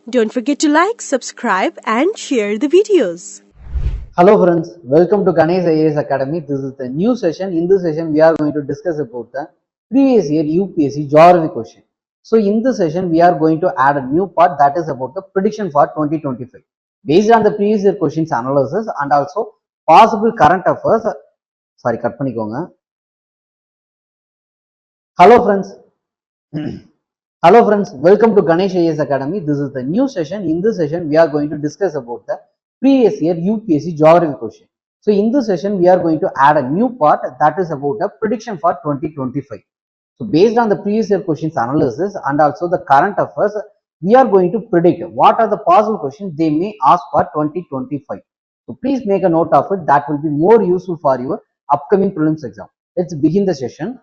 Don't forget to like, subscribe and share the videos. Hello friends, welcome to Ganesh IAS Academy. This is the new session. In this session, we are going to discuss about the previous year UPSC geography question. So in this session, we are going to add a new part that is about the prediction for 2025. Based on the previous year questions analysis and also possible current affairs. Sorry, cut பண்ணிக்கோங்க. Hello friends. Hello friends, welcome to Ganesh IAS Academy. This is the new session. In this session, we are going to discuss about the previous year UPSC geography question. So in this session, we are going to add a new part that is about the prediction for 2025. So based on the previous year questions analysis and also the current affairs, we are going to predict what are the possible questions they may ask for 2025. So please make a note of it. That will be more useful for your upcoming prelims exam. Let's begin the session.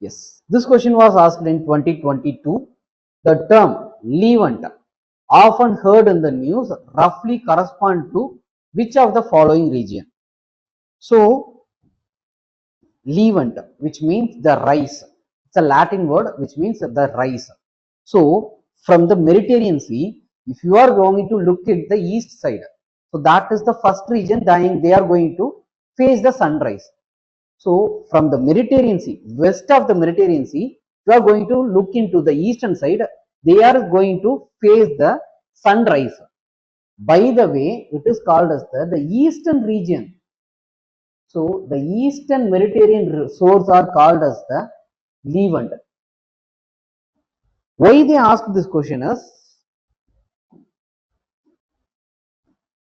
Yes, this question was asked in 2022. The term Levant, often heard in the news, roughly correspond to which of the following region? So, Levant, which means the rise. It's a Latin word which means the rise. So, from the Mediterranean Sea, if you are going to look at the east side, so that is the first region they are going to face the sunrise. So, from the Mediterranean Sea, west of the Mediterranean Sea, you are going to look into the eastern side, they are going to face the sunrise. By the way, it is called as the eastern region. So, the eastern Mediterranean shores are called as the Levant. Why they ask this question is,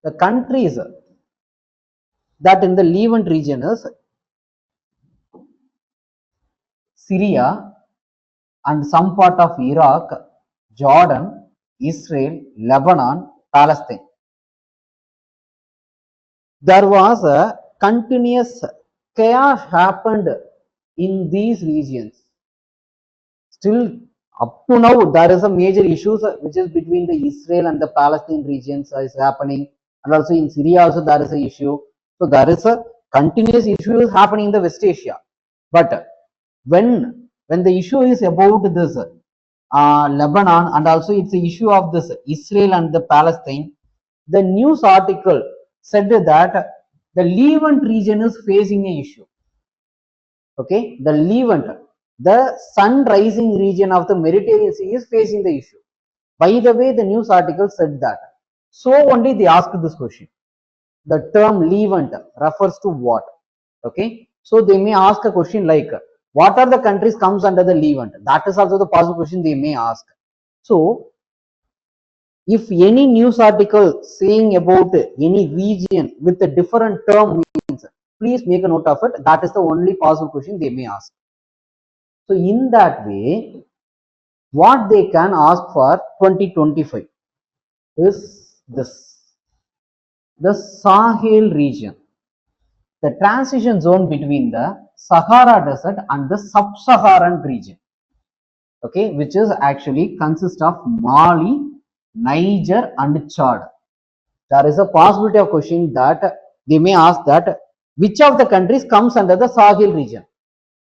the countries that in the Levant region is Syria and some part of Iraq, Jordan, Israel, Lebanon, Palestine. There was a continuous chaos happened in these regions. Still up to now there is a major issues which is between the Israel and the Palestine regions is happening, and also in Syria also there is a issue. So there is a continuous issue happening in the West Asia. But when the issue is about this Lebanon and also it's the issue of this Israel and the Palestine, the news article said that the Levant region is facing an issue. Okay, the Levant, the sun rising region of the Mediterranean Sea is facing the issue. By the way, the news article said that. So only they asked this question. The term Levant refers to what? Okay, so they may ask a question like, what are the countries comes under the Levant? That is also the possible question they may ask. So, if any news article saying about any region with a different term means, please make a note of it. That is the only possible question they may ask. So, in that way, what they can ask for 2025 is this, the Sahel region, the transition zone between the Sahara Desert and the Sub-Saharan region, okay, which is actually consists of Mali, Niger and Chad. There is a possibility of question that they may ask that which of the countries comes under the Sahel region.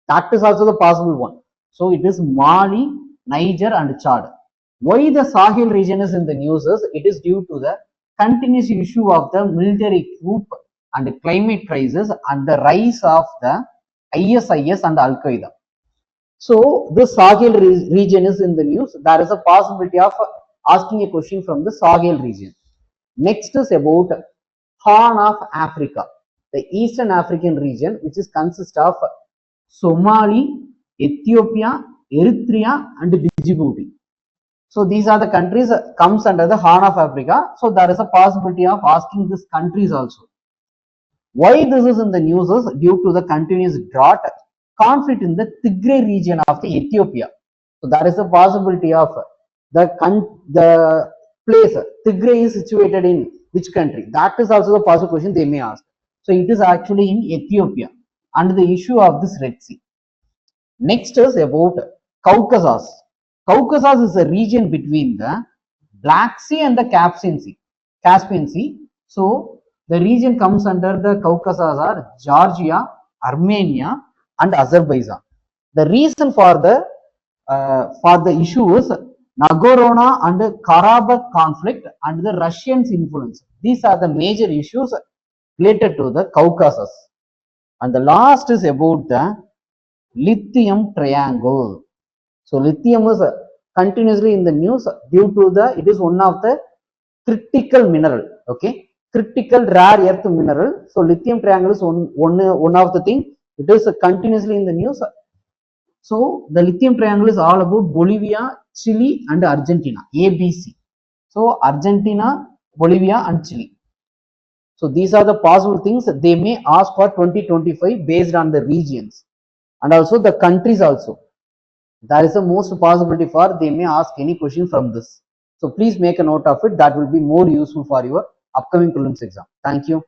That is also the possible one. So it is Mali, Niger and Chad. Why the Sahel region is in the news is it is due to the continuous issue of the military coup and climate crisis and the rise of the ISIS and Al Qaeda. So this Sahel region is in the news. There is a possibility of asking a question from the Sahel region. Next is about Horn of Africa, the Eastern African region, which is consist of Somali, Ethiopia, Eritrea, and Djibouti. So these are the countries comes under the Horn of Africa. So there is a possibility of asking these countries also. Why this is in the news is due to the continuous drought, conflict in the Tigray region of the Ethiopia. So there is a possibility of the place Tigray is situated in which country. That is also the possible question they may ask. So it is actually in Ethiopia and the issue of this Red Sea. Next is about Caucasus. Caucasus is a region between the Black Sea and the Caspian Sea. So the region comes under the Caucasus are Georgia, Armenia, and Azerbaijan. The reason for the issue is Nagorno and Karabakh conflict and the Russians' influence. These are the major issues related to the Caucasus. And the last is about the lithium triangle. So lithium is continuously in the news due to it is one of the critical mineral, okay, critical rare earth mineral. So lithium triangle is one of the thing. It is continuously in the news. So the lithium triangle is all about Bolivia, Chile and Argentina, ABC. So Argentina, Bolivia and Chile. So these are the possible things they may ask for 2025 based on the regions and also the countries also. There is a most possibility for they may ask any question from this. So please make a note of it. That will be more useful for your upcoming prelims exam. Thank you.